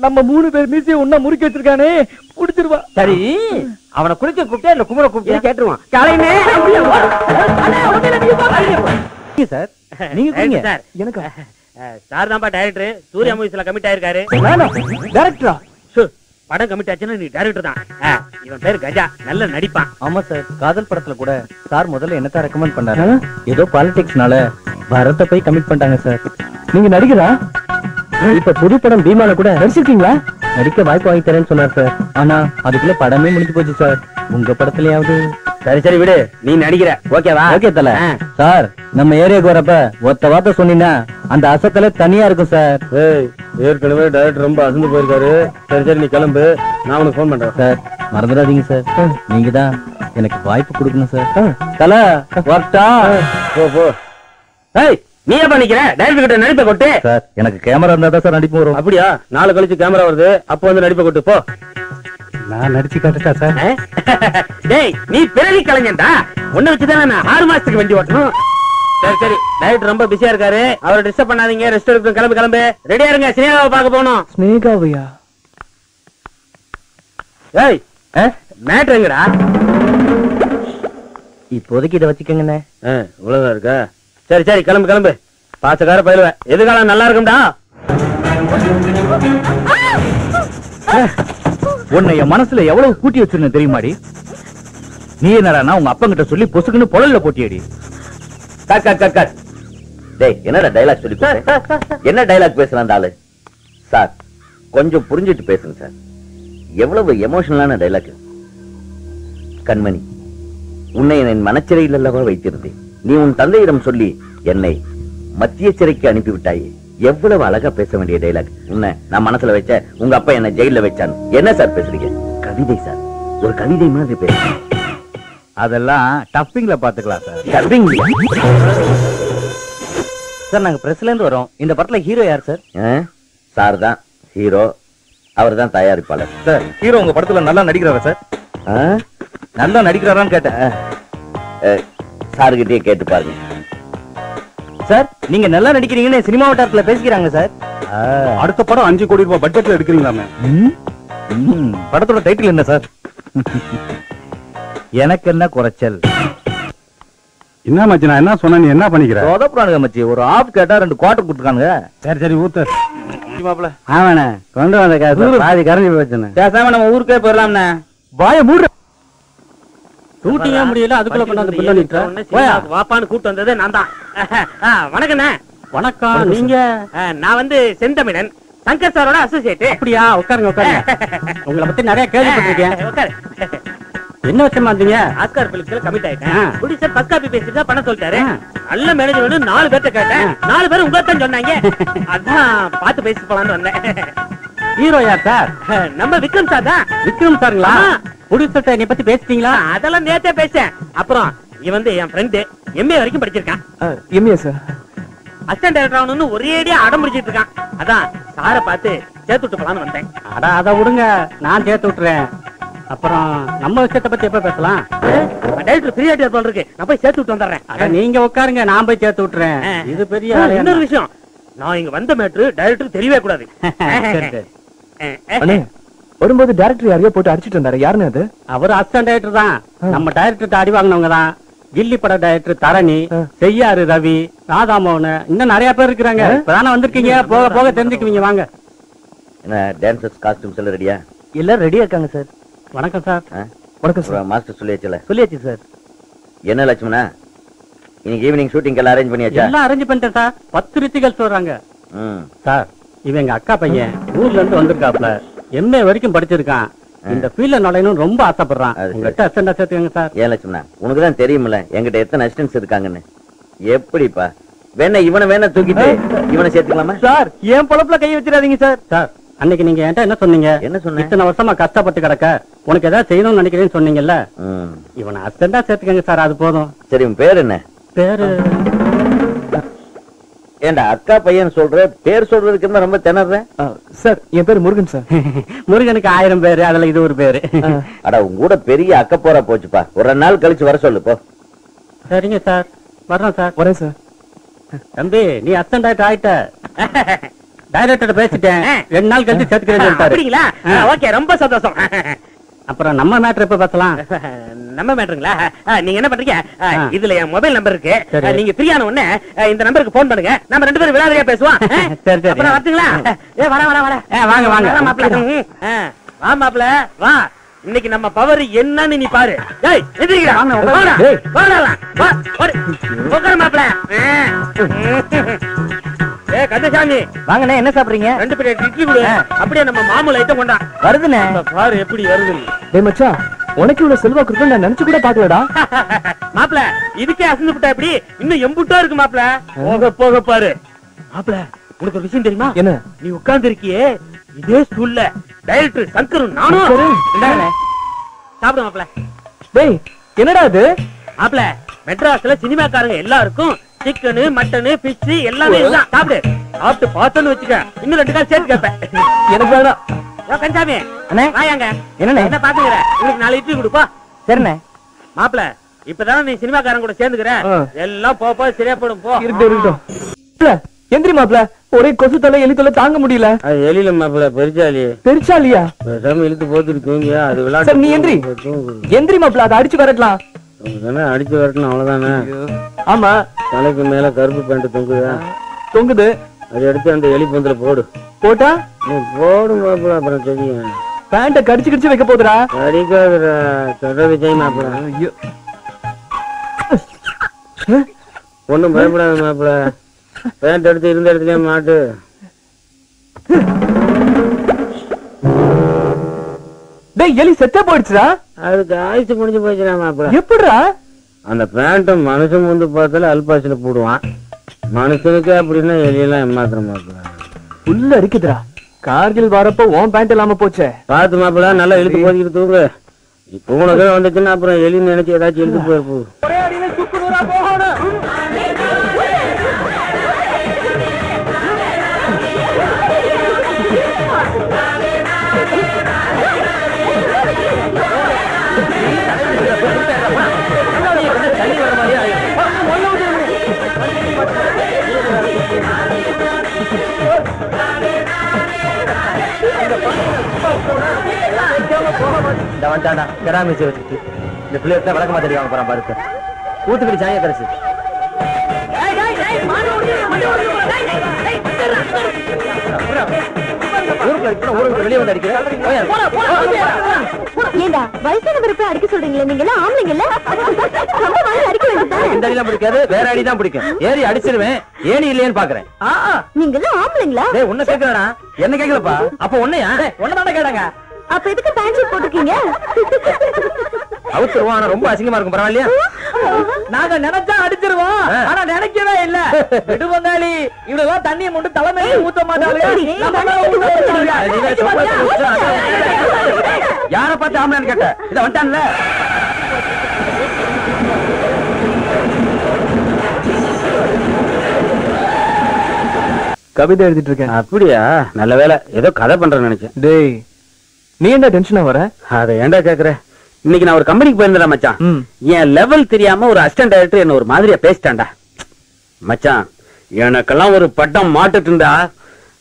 நம்ம 3 பேர் மீசிய ஒன்னா முறுக்கி வச்சிருக்கானே, புடிச்சிருவா. சரி, அவனை குளிக்க கூப்பிட்டா இல்ல குமர கூப்பிட்டா கேட்டுருவான். காலையிலே சார் நீங்க குடிங்க. சார் எனக்கு சார் தான்ப்பா டைரக்டர். சூர்யா மூவிஸ்ல கமிட் ஆயிருக்காரு. டைரக்டரா? படம் கமிட் ஆச்சுன்னா நீ டைரக்டர் தான். இவன் பேர் கஜா, நல்ல நடிப்பான். ஆமா சார், காதல் படத்துல கூட சார் முதல்ல என்னத்தான் ரெக்கமெண்ட் பண்ணாரு. ஏதோ பாலிடிக்ஸ்னால பரத்தை போய் கமிட் பண்ணிட்டாங்க சார். நீங்க நடிகரா? இப்ப புது படம் பீமால கூட நடிச்சிருக்கீங்களா? நடிக்க வாய்ப்பு வாங்கி தரேன்னு சொன்னார் சார். ஆனா அதுக்குள்ள படமே முடிஞ்சு போச்சு சார். உங்க படத்துலயாவது? சரி சரி விடு, நீ நடிக்கிற. ஓகேவா? ஓகே தல. சார் நம்ம ஏரியாக்கு வரப்ப ஒத்த வார்த்தை சொன்னீங்கன்னா அந்த அசத்தல தனியா இருக்கும் சார். ஏற்கனவே டைரக்டர் ரொம்ப அசந்து போயிருக்காரு. சரி சரி நீ கிளம்பு, நான் உனக்கு போன் பண்றேன். சார் மறந்துடாதீங்க சார், நீங்க தான் எனக்கு வாய்ப்பு கொடுக்கணும் சார். தல வரட்டா? போ போ. நீ ஏன் பண்ணிக்கிற? டைரக்டர் கிட்ட நடிப்பை கொட்டு. சார் எனக்கு கேமரா இருந்தா தான் சார் நடிப்பு வரும். அப்படியா? நாளை கழிச்சு கேமரா வருது, அப்போ வந்து நடிப்பை கொட்டு போ. நான் நடிச்சு காட்டுட்டா சார்? டேய் நீ பிறவி கலைஞன்டா, உன்னை வச்சுதானே நான் 6 மாசத்துக்கு வண்டி ஓட்டணும். சரி சரி, டைரக்டர் ரொம்ப பிஸியா இருக்காரு, அவரை டிஸ்டர்ப் பண்ணாதீங்க. ரெஸ்ட் எடுத்து கிளம்பு கிளம்பு. ரெடியா இருங்க, ஸ்னேகாவை பார்க்க போகணும். ஸ்னேகாவையா? ஏய் மேட்ரு எங்கடா? இப்போதைக்கு இதை வச்சுக்கங்கண்ணே. இவ்வளவுதான் இருக்கா? சரி சரி கிளம்பு கிளம்பு. பாசக்கார பயிலுவேன், எதுக்காலம் நல்லா இருக்கும்டா. உன்னை என் மனசுல எவ்வளவு கூட்டி வச்சிருந்தேன் தெரியுமாடி? நீ என்னடா உங்க அப்பா கிட்ட சொல்லி பொசுக்குன்னு பொழல்ல போட்டியடி. என்னடா டைலாக் சொல்லி என்ன டைலாக் பேசுறான் அந்த ஆளு? சார் கொஞ்சம் புரிஞ்சுட்டு பேசுங்க சார். எவ்வளவு எமோஷனலான டைலாக். கண்மணி, உன்னை என் மனச்சிறையில் அல்லவா வைத்திருந்தேன். நீ உன் தந்தையிடம் சொல்லி என்னை மத்திய சிறைக்கு அனுப்பிவிட்டாயே. எவ்வளவு அழகா பேச வேண்டிய டைலாக். உன்னை நான் மனசுல வச்ச, உங்க அப்பா என்ன ஜெயில வச்சான். என்ன சார் பேசுறீங்க? கவிதை சார், ஒரு கவிதை மாதிரி பேசுறீங்க. அதெல்லாம் டப்பிங்ல பாத்துக்கலாம் சார். டப்பிங் சார் நாங்க பிரஸ்ல இருந்து வரோம். இந்த படத்துல ஹீரோ யார் சார்? சார் தான் ஹீரோ, அவர் தான் தயாரிப்பாளர். சார் ஹீரோ உங்க படத்துல நல்லா நடிக்கிறாரா சார்? நல்லா நடிக்கிறாரான்னு கேட்டேன். சார்கிட்டயே கேட்டு பாருங்க. சார் நீங்க நல்லா நடிக்கிறீங்கன்னு சினிமா வட்டாரத்துல பேசிக்கிறாங்க சார். அடுத்த படம் 5 கோடி ரூபாய் பட்ஜெட்ல எடுக்கிறீங்களாமே. படத்தோட டைட்டில் என்ன சார்? எனக்கு என்ன குறைச்சல்? என்ன மச்சி, நான் என்ன சொன்ன, நீ என்ன பண்ணிக்கிற? சொதப்புறானுங்க மச்சி. ஒரு ஆப் கேட்டா 2 குவார்டர் கொடுத்துருக்காங்க. சரி சரி ஊத்து. ஆமாண்ணே, கொண்டு வந்த காசு பாதி கரைஞ்சு போச்சுண்ணே. பேசாம நம்ம ஊருக்கே போயிடலாம்ண்ணே. வாய மூடு. ஷூட்டிங்கே முடியல, அதுக்குள்ள கொண்டாந்து பில்ல நிற்கிறேன். வாப்பான்னு கூட்டு வந்தது நான் தான். வணக்கண்ணே. வணக்கம். நீங்க? நான் வந்து செந்தமிழன், சங்கர் சாரோட அசோசியேட். அப்படியா? உட்காருங்க உட்காருங்க. உங்களை பத்தி நிறைய கேள்விப்பட்டிருக்கேன். உட்காரு. என்ன விஷயமா இருந்தீங்க? ஆஸ்கார் பிலிம்ஸ்ல கமிட் ஆயிட்டேன். ப்ரொடியூசர் ஃபர்ஸ்ட் காப்பி பேசிட்டு பண்ண சொல்லிட்டாரு. நல்ல மேனேஜர் வந்து 4 பேர்ட்ட கேட்டேன். 4 பேரும் உங்களை தான் சொன்னாங்க. அதான் பார்த்து பேசி போலான்னு வந்தேன். ஹீரோ யார் சார்? நம்ம விக்ரம் சார் தான். விக்ரம் சாருங்களா? ப்ரொடியூசர்ட்ட நீ பத்தி பேசிட்டீங்களா? அதெல்லாம் நேத்தே பேசேன். அப்புறம் இவன் வந்து என் ஃப்ரெண்ட், எம்ஏ வரைக்கும் படிச்சிருக்கான். MA sir. அசிஸ்டன்ட் டைரக்டர் ஆகணும்னு ஒரேடியா அடம் பிடிச்சிட்டு இருக்கான். அதான் சாரை பார்த்து சேர்த்து விட்டு போலான்னு வந்தேன். அடா அதை விடுங்க, நான் சேர்த்து விட்டுறேன். அப்புறம் நம்ம விஷயத்தை பத்தி எப்ப பேசலாம்? டைரக்டர் ஃப்ரீ ஆயிட்டு போல இருக்கு, நான் போய் சேர்த்து விட்டு வந்துடுறேன். நீங்க உட்காருங்க, நான் போய் சேர்த்து விட்டுறேன். இது பெரிய இன்னொரு விஷயம், நான் இங்க வந்த மேட்ரு டைரக்டர் தெரியவே கூடாது. வரும்போது டைரக்டர் யாரையோ போட்டு அடிச்சிட்டு இருந்தாரு. யாருன்னு அது? அவர் அசிஸ்டன்ட் டைரக்டர் தான். நம்ம டைரக்டர் அடி வாங்கினவங்க தான். கில்லி பட டைரக்டர் தரணி, செய்யாறு ரவி, ராதாமோகன், இன்னும் நிறைய பேர் இருக்கிறாங்க. இப்பதானே வந்திருக்கீங்க, போக போக தெரிஞ்சுக்குவீங்க. வாங்க. என்ன டான்சர்ஸ் காஸ்டியூம்ஸ் எல்லாம் ரெடியா? எல்லாம் ரெடியா இருக்காங்க சார். வணக்கம் சார். வணக்கம் சார். மாஸ்டர் சொல்லியாச்சுல? சொல்லியாச்சு சார். என்ன லட்சுமணா, இன்னைக்கு ஈவினிங் ஷூட்டிங் எல்லாம் அரேஞ்ச் பண்ணியாச்சா? எல்லாம் அரேஞ்ச் பண்ணிட்டேன் சார். 10 ரித்திகல்ஸ் வர்றாங்க. சார் இவன் எங்க அக்கா பையன், ஊர்ல இருந்து வந்திருக்காப்ல. எம்ஏ வரைக்கும் படிச்சிருக்கான். இந்த ஃபீல்ட்ல நுழையணும் ரொம்ப ஆசைப்படுறான். உங்ககிட்ட அசிஸ்டண்டா சேர்த்துக்கங்க சார். ஏன் லட்சுமணா, உனக்கு தான் தெரியுமில்ல என்கிட்ட எத்தனை அசிஸ்டன்ட்ஸ் இருக்காங்கன்னு. எப்படிப்பா வேணா இவனை வேணா தூக்கிட்டு இவனை சேர்த்துக்கலாமா? சார் ஏன் பொழப்புல கை வச்சிடாதீங்க சார். சார் அன்னைக்கு நீங்க என்கிட்ட என்ன சொன்னீங்க? என்ன சொன்ன? இத்தனை வருஷமா கஷ்டப்பட்டு கிடக்க உனக்கு ஏதாவது செய்யணும்னு நினைக்கிறேன்னு சொன்னீங்கல்ல. இவனை அசிஸ்டண்டா சேர்த்துக்கங்க சார், அது போதும். சரி, உன் பேர் என்ன? பேரு ஏண்டா அக்கா பையன் சொல்ற, பேர் சொல்றதுக்கு இருந்தா ரொம்ப திணறேன். சார் என் பேர் முருகன் சார். முருகனுக்கு 1000 பேரு, அதுல இது ஒரு பேரு. அட உங்க கூட பெரிய அக்க போரா போச்சுப்பா. ஒரு 2 நாள் கழிச்சு வர சொல்லு போ. சரிங்க சார், வர்றோம் சார். வரேன் சார். தம்பி நீ அசிஸ்டன்ட் ஆயிட்ட. டைரக்டர் பேசிட்டேன், 2 நாள் கழிச்சு சேர்த்துக்கிறேன். அப்படிங்களா? ஓகே, ரொம்ப சந்தோஷம். அப்புறம் நம்ம மேட்டர் எப்ப பேசலாம்? நம்ம மேட்டருங்களா? நீங்க என்ன பண்றீங்க, இதுல என் மொபைல் நம்பர் இருக்கு. நீங்க ஃப்ரீயான உடனே இந்த நம்பருக்கு போன் பண்ணுங்க. நம்ம 2 பேரும் விளையாடுறியா பேசுவோம். சரி சரி. அப்புறம் வரட்டுங்களா? வாங்க வாங்க. வா மாப்பிள வா. இன்னைக்கு நம்ம பவர் என்னன்னு நீ பாரு. டேய் எதிரிடா. உட்காரு மாப்பிள. கந்தசாமி வாங்கண்ணே, என்ன சாப்பிடுறீங்க? 2 பிளேட் இட்லி கொடு. அப்படியே நம்ம மாமூல ஐட்டம் கொண்டா. வருதுண்ணே. பாரு எப்படி வருது. டேய் மச்சான், உனக்கு இவ்வளவு செல்வாக்கு இருக்குன்னு நான் நினைச்சு கூட பாக்கலடா. மாப்பிள இதுக்கே அசந்து விட்டா எப்படி? இன்னும் எம்புட்டா இருக்கு மாப்பிள. போக போக பாரு. மாப்பிள உனக்கு ஒரு விஷயம் தெரியுமா? என்ன? நீ உட்கார்ந்து இருக்கியே இதே ஸ்கூல்ல டைரக்டர் சங்கரும் நானும் சாப்பிடு மாப்பிள. டேய் என்னடா இது? மாப்பிள மெட்ராஸ்ல சினிமாக்காரங்க எல்லாருக்கும் சிக்கனு மட்டனு பிஷ் எல்லாமே இதுதான். சாப்பிடு. சாப்பிட்டு பார்த்தோன்னு வச்சுக்க, இன்னும் 2 கால் சேர்த்து கேட்பேன். எனக்கு வேணாம். கஞ்சாமி அண்ணே வாயாங்க. என்னண்ணே? என்ன பாத்துக்கிற? உங்களுக்கு 4 இட்லி கொடுப்பா. சரிண்ணே. மாப்பிள இப்பதானே நீ சினிமாக்காரன் கூட சேர்ந்துக்கிற, எல்லாம் போ சரியா போடும். போ இருக்கட்டும். எந்திரி மாப்ள, ஒரே கொசு தலை எலி தொலை தாங்க முடியல. எலியில மாப்பிள பெருச்சாலி. பெருச்சாலியா? இழுத்து போத்துட்டு தூங்கி அது விளையாட்டு. சார் நீ எந்திரி. எந்திரி மாப்ள, அதை அடிச்சு வரட்டலாம். அடிச்சு வரட்டணும் அவ்வளவுதானே. ஆமா. தலைக்கு மேல கருப்பு பேண்ட் தொங்குதா? தொங்குது. அதை எடுத்து அந்த எலி பந்தல போடு. போட்டா போடு மாப்பிள, அப்புறம் தெரியும். பேண்ட கடிச்சு கடிச்சு வைக்க போதுடா. அடிக்காதுடா, சொல்றது செய் மாப்பிள. ஒண்ணும் பயப்படாத மாப்பிள. பேண்ட் எடுத்து இருந்த இடத்துலயே மாட்டு. டேய் எலி செத்தே போயிடுச்சுடா. அதுக்கு ஆயுசு முடிஞ்சு போயிடுச்சுடா மாப்பிள. எப்படிடா? அந்த பேண்ட மனுஷன் வந்து பார்த்தால அல்பாசில போடுவான். மனுஷனுக்கு அப்படின்னா எலியெல்லாம் ஏமாத்துற மாப்பிள. உள்ள இருக்குதுடா. கார்கில் வரப்போ உன் பேண்ட் இல்லாம போச்சே. பார்த்து மாப்பிள, நல்லா இழுத்து போதிக்கிட்டு தூங்க. இப்ப உனக்கு வந்துச்சுன்னா அப்புறம் எலின்னு நினைச்சு ஏதாச்சும் இழுத்து போயிருப்போம். கிராமிச்சு வச்சுட்டு இந்த பிள்ளைகிட்ட விளக்கமா தெரியாம போறான் பாரு. ஊத்துக்கடி சாய கரைச்சு வெளியே வந்து ஏண்டா வயசானவரை போய் அடிக்க சொல்றீங்களா? நீங்க எல்லாம் ஆம்பளைங்கல்ல, அடிக்க வேண்டியது. இந்த அடிலாம் பிடிக்காது, வேற அடிதான் பிடிக்கும். ஏறி அடிச்சிருவேன். ஏனி இல்லையேன்னு பாக்குறேன். நீங்க எல்லாம் ஆம்பளைங்களா? உன்ன கேட்கலடா. என்ன கேட்கலப்பா? அப்ப உன்னையா? உன்னதானே கேட்டாங்க. அப்ப எதுக்கு பேண்ட் ஷர்ட் போட்டுருக்கீங்க? அவுத்துருவோம், ஆனா ரொம்ப அசிங்கமா இருக்கும். பரவாயில்லையா? நாங்க நினைச்சா அடிச்சிருவோம், ஆனா நினைக்கவே இல்ல. விடுவங்காளி இவ்வளவு தண்ணியை மட்டும் தலைமையில ஊத்த மாட்டாங்க. யார பார்த்து ஆம்பளைன்னு கேட்ட? இத வந்துட்டான்ல. கவிதை எழுதிட்டு இருக்கேன். அப்படியா? நல்ல வேலை, ஏதோ கதை பண்றேன்னு நினைச்சேன். டேய் நீ என்ன டென்ஷனா வர? அதை ஏன்டா கேக்குற? இன்னைக்கு நான் ஒரு கம்பெனிக்கு போயிருந்தேன் மச்சான். என் லெவல் தெரியாம ஒரு அசிஸ்டன்ட் டைரக்டர் என்ன ஒரு மாதிரியா பேசிட்டான்டா மச்சான். எனக்கெல்லாம் ஒரு பட்டம் மாட்டுட்டு இருந்தா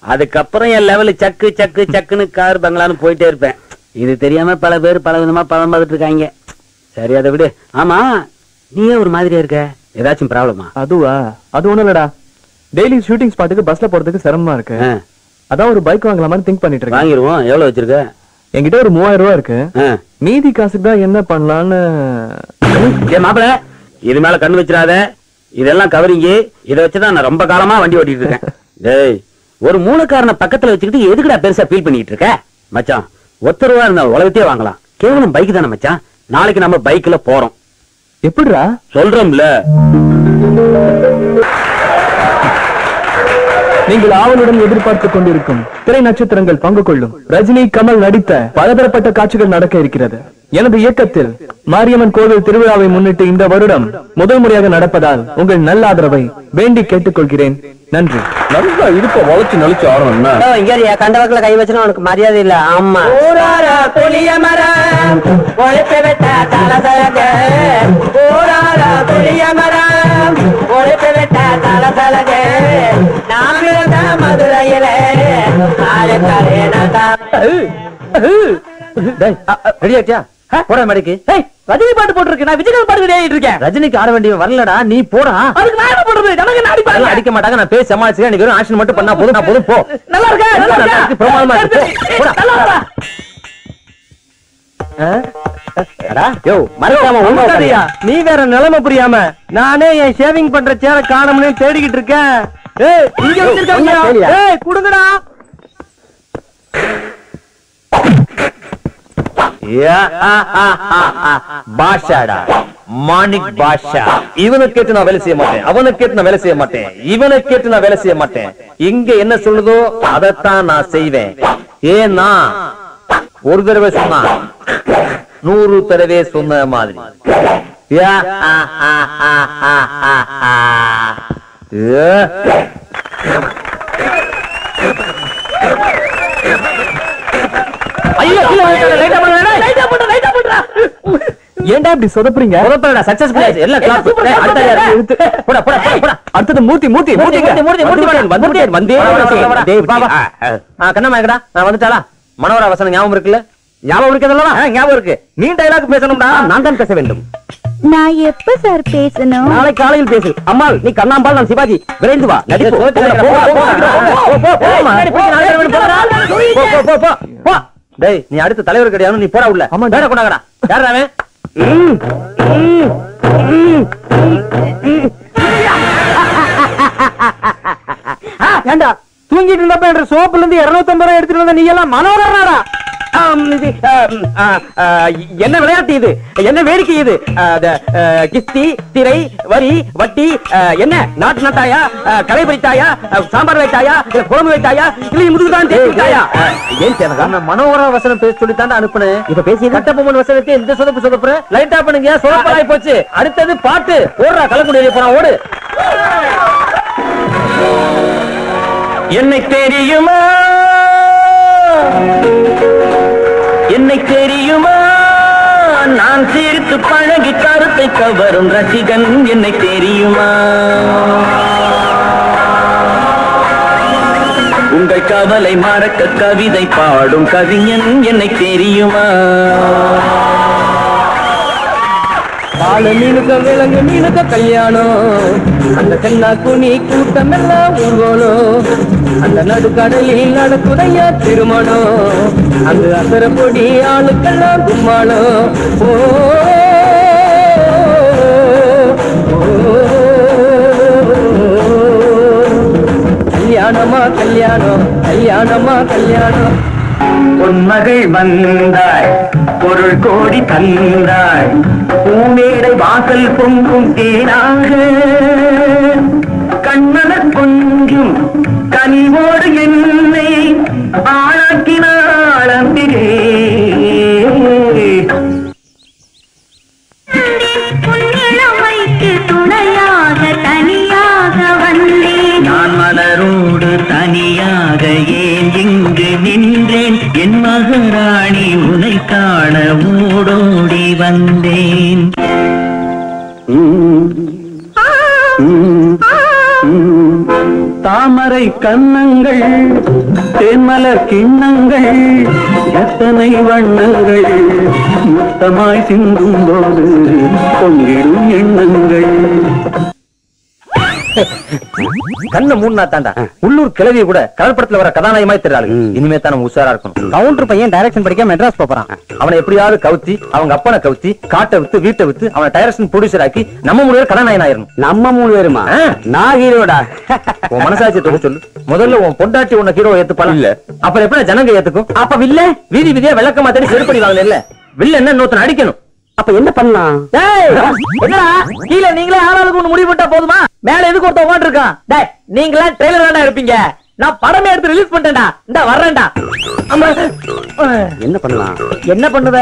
அதுக்கப்புறம் என் லெவல் சக்கு சக்கு சக்குன்னு கார் பங்களான்னு போயிட்டே இருப்பேன். இது தெரியாம பல பேர் பல விதமா பழம் பார்த்துட்டு இருக்காங்க. சரி அதை விடு. ஆமா நீயே ஒரு மாதிரியா இருக்க, ஏதாச்சும் ப்ராப்ளமா? அதுவா? அது ஒண்ணும் இல்லடா. டெய்லி ஷூட்டிங் ஸ்பாட்டுக்கு பஸ்ல போறதுக்கு சிரமமா இருக்கு. அதான் ஒரு பைக் வாங்கலாமான்னு திங்க் பண்ணிட்டு இருக்கேன். வாங்கிருவோம். எவ்வளவு வச்சிருக்க? என்கிட்ட ஒரு 3000 ரூபாய் இருக்கு. மீதி காசுக்கு தான் என்ன பண்ணலான்னு. மாப்பிள இது மேல கண்ணு வச்சிடாத. இதெல்லாம் கவரிங்க. இதை வச்சுதான் நான் ரொம்ப காலமா வண்டி ஓட்டிட்டு இருக்கேன். டேய் ஒரு மூலக்காரனை பக்கத்துல வச்சுக்கிட்டு எதுக்குடா பெருசா ஃபீல் பண்ணிட்டு இருக்க? மச்சான் 1 ரூபா இருந்தா உலகத்தையே வாங்கலாம். கேவலம் பைக் தானே மச்சான். நாளைக்கு நம்ம பைக்ல போறோம். எப்படிடா சொல்றோம்ல. நீங்கள் ஆவலுடன் எதிர்பார்த்துக் கொண்டிருக்கும் திரை நட்சத்திரங்கள் பங்கு கொள்ளும் ரஜினி, கமல் நடித்த பலதரப்பட்ட காட்சிகள் நடக்க இருக்கிறது. எனது இயக்கத்தில் மாரியம்மன் கோவில் திருவிழாவை முன்னிட்டு இந்த வருடம் முதல் முறையாக நடப்பதால் உங்கள் நல்ல ஆதரவை வேண்டி கேட்டுக்கொள்கிறேன். நன்றி. நல்லா இருக்க வளைச்சு நலிச்சு ஆடணும். இங்க கண்டவர்களை கை வச்சுனா உனக்கு மரியாதை இல்ல. ஆமா ரஜினி பாட்டு போட்டு நான் விஜயகாந்த் பாட்டு விளையாடிட்டு இருக்கேன். ரஜினிக்கு ஆட வேண்டிய வரலடா, நீ போடா. அதுக்கு நான் என்ன பண்றது? ஜனங்க அடிக்க மாட்டாங்க. நான் பேசி சமாளிச்சு நீ வெறும் ஆக்ஷன் மட்டும் பண்ணா போதும். நான் போதும் போ. நல்லா இருக்கா? பிரமாதமா இருக்கு. போடா. நீ வேற நிலைமை புரியாம நானே என் ஷேவிங் பண்ற சேர காணோம்னு தேடிக்கிட்டு இருக்கேன். குடுங்கடா. பாஷாடா, மாணிக் பாஷா. இவனை கேட்டு நான் வேலை செய்ய மாட்டேன், அவனை கேட்டு நான் வேலை செய்ய மாட்டேன், இவனை கேட்டு நான் வேலை செய்ய மாட்டேன். இங்க என்ன சொல்லுதோ அதைத்தான் நான் செய்வேன். ஏன்னா ஒரு தடவை சொன்னா 100 தடவை சொன்ன மாதிரி. ஏன்டா இப்படி சொதப்புறீங்க? அடுத்தது மூர்த்தி. வந்துட்டாளா? மனோரா வசனம் ஞாபகம் இருக்குல்ல? ஞாபகம் இருக்கிறதெல்லாம் ஞாபகம் இருக்கு. நீ டைலாக் பேசணும்டா. நான் தான் பேச வேண்டும். நான் எப்ப சார் பேசணும்? நாளை காலையில் பேசு. அம்மாள் நீ கண்ணாம்பாள், நான் சிவாஜி. விரைந்து வா. டேய் நீ அடுத்த தலைவர் கிடையாது. நீ போடா உள்ள. வேற கொண்டாங்கடா. யாரு? ஏண்டா தூங்கிட்டு இருந்தப்ப என்ற சோப்புல இருந்து 250 ரூபாய் எடுத்துட்டு வந்த நீ எல்லாம் மனோரனாடா? என்ன விளையாட்டு இது? என்ன வேடிக்கை இது? கிஸ்தி, திரை, வரி, வட்டி, என்ன நாட்டு நட்டாயா, களை பறித்தாயா, சாம்பார் வைத்தாயா, குழம்பு வைத்தாயா, இல்லை முதுகுதான் தேய்த்தாயா? ஏன் சேனகா மனோகர வசனம் பேச சொல்லித்தான் அனுப்புனேன். இப்ப பேசி கட்டபொம்மன் வசனத்தை இந்த சொதப்பு லைட் ஆஃப் பண்ணுங்க. சொதப்பலாய் போச்சு. அடுத்தது பாட்டு ஓடுறா. கலக்குடி போனா ஓடு. என்னை தெரியுமா, என்னை தெரியுமா, நான் சிரித்து பழகி கருத்தை கவரும் ரசிகன். என்னை தெரியுமா, உங்கள் கவலை மறக்க கவிதை பாடும் கவிஞன். என்னை தெரியுமா, பால மீனுக்க விலங்கு மீனுக்க கல்யாணம். அந்த கண்ணா குனி கூட்டம் எல்லாம் ஊர்வலம். அந்த நடுக்கடலில் நடக்குதையா திருமணம். அந்த அசர பொடி ஆளுக்கெல்லாம் கும்மாளம். கல்யாணமா கல்யாணம், கல்யாணமா கல்யாணம். பொன்மகள் வந்தாய், பொருள் கோடி தந்தாய், பூமேடை வாசல் பொங்கும் தேனாக. கண்ணன கொஞ்சம் கனிவோடு என்னை ஆளாக்கினாள் அம்பிகே. துணையாக தனியாக வந்தேன் நான், மலரோடு தனியாக ஏன் இங்கு நின்றேன். என் மகாராணி உனை காண ஓடோடி வந்தேன். தாமரை கன்னங்கள், தேன்மலர் கிண்ணங்கள், எத்தனை வண்ணங்கள் மொத்தமாய் சிந்தும் போது பொங்கிடும் எண்ணங்கள். கண்ண மூணு தாண்டா உள்ளூர் கிழவி கூட கடற்படத்துல வர கதாநாயகமாய் தெரியாது. இனிமே தான் நம்ம உஷாரா இருக்கணும். கவுண்டர் பையன் டைரக்ஷன் படிக்க மெட்ராஸ் போறான். அவனை எப்படியாவது கவுத்தி அவங்க அப்பனை கவுத்தி காட்டை வித்து வீட்டை வித்து அவனை டைரக்ஷன் ப்ரொடியூசர் ஆக்கி நம்ம 3 பேர் கதாநாயகன் ஆயிரணும். நம்ம 3 பேருமா? நான் ஹீரோடா. உன் மனசாட்சி தொகை சொல்லு. முதல்ல உன் பொண்டாட்டி உன்னை ஹீரோ ஏத்துப்பாளா? இல்ல. அப்புறம் எப்படி ஜனங்க ஏத்துக்கும்? அப்ப வில்ல வீதி வீதியா விளக்கமா தேடி செருப்படி வாங்கல. இல்ல வில்ல என்ன இன்னொருத்தன் அடிக்கணும். அப்ப என்ன பண்ணலாம்? கீழே நீங்களே ஆளாளுக்கு ஒண்ணு முடிவு பண்ணிட்டா போதுமா? மேல எதுக்கு ஒருத்த உட்காந்து இருக்கான்? நீங்களா ட்ரெய்லர் தாண்டா இருப்பீங்க. நான் படமே எடுத்து ரிலீஸ் பண்ணிட்டேன்டா. இந்த வர்றேன்டா. என்ன பண்ணலாம்? என்ன பண்ணுவ?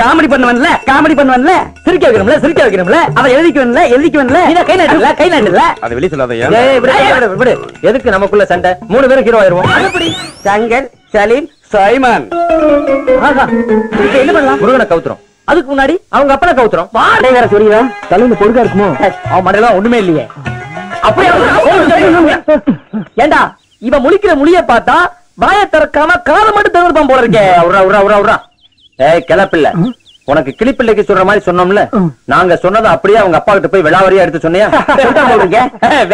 காமெடி பண்ணுவன்ல, காமெடி பண்ணுவன்ல, சிரிக்க வைக்கணும்ல, சிரிக்க வைக்கணும்ல, அவன் எழுதிக்குவன்ல, நீ கை நாட்டல, கை நாட்டல. அதை வெளிய சொல்லாதயா. விடு. எதுக்கு நமக்குள்ள சண்டை? 3 பேரும் ஹீரோ ஆயிருவோம். அப்படி சங்கர், சலீம், சைமன். இப்ப என்ன பண்ணலாம்? முருகனை கவுத்துறோம். அதுக்கு முன்னாடி அவங்க அப்பனை கவுத்துறோம். வாடகை வேற சொல்லியா? தலையில பொறுக்கா இருக்குமோ? அவன் மண்டையில ஒண்ணுமே இல்லையே. அப்படியே ஏண்டா இவன் முழிக்கிற மொழிய பார்த்தா வாயை திறக்காம காதை மட்டும் திறந்துப்பான் போல இருக்கே. ஏய் கிளப்பில்ல, உனக்கு கிளிப்பிள்ளைக்கு சொல்ற மாதிரி சொன்னோம்ல, நாங்க சொன்னதை அப்படியே அவங்க அப்பா கிட்ட போய் விளாவரியா எடுத்து சொன்னியா?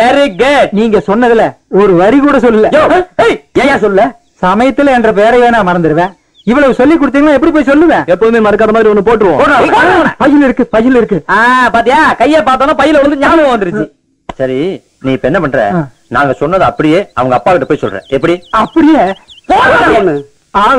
Very good. நீங்க சொன்னதுல ஒரு வரி கூட சொல்லல. ஏன் சொல்ல? சமயத்துல என்ற பேரையே நான் மறந்துடுவேன். இவ்வளவு சொல்லி கொடுத்தீங்கன்னா எப்படி போய் சொல்லுவேன்? எப்பவுமே மறக்காத மாதிரி ஒண்ணு போட்டுருவோம். பையில இருக்கு. பாத்தியா, கைய பார்த்தோன்னா பையில வந்து ஞாபகம் வந்துருச்சு. சரி, நீ இப்ப என்ன பண்ற? நாங்க சொன்னது அப்படியே அவங்க அப்பா கிட்ட போய் சொல்ற. எப்படி? அப்படியே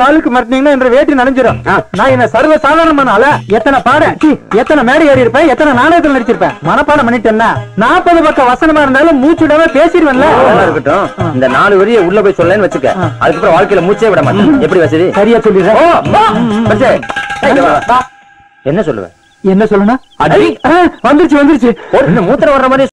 ஆளுக்கு மறந்தீங்கன்னா என்ற வேட்டி நனைஞ்சிடும். நான் என்ன சர்வ சாதாரணமான ஆள? எத்தனை பாடம், எத்தனை மேடை ஏறி இருப்பேன், எத்தனை நாடகத்தில் நடிச்சிருப்பேன். மனப்பாடம் பண்ணிட்டேன்னா 40 பக்கம் வசனமா இருந்தாலும் மூச்சுடாம பேசிடுவேன்ல. இருக்கட்டும், இந்த 4 வரிய உள்ள போய் சொல்லன்னு வச்சுக்க. அதுக்கப்புறம் வாழ்க்கையில மூச்சே விட மாட்டேன். எப்படி வசதி? சரியா சொல்லிடுறேன். என்ன சொல்லுவேன்? என்ன சொல்லணும்? வந்துருச்சு. மூத்திரம் வர்ற மாதிரி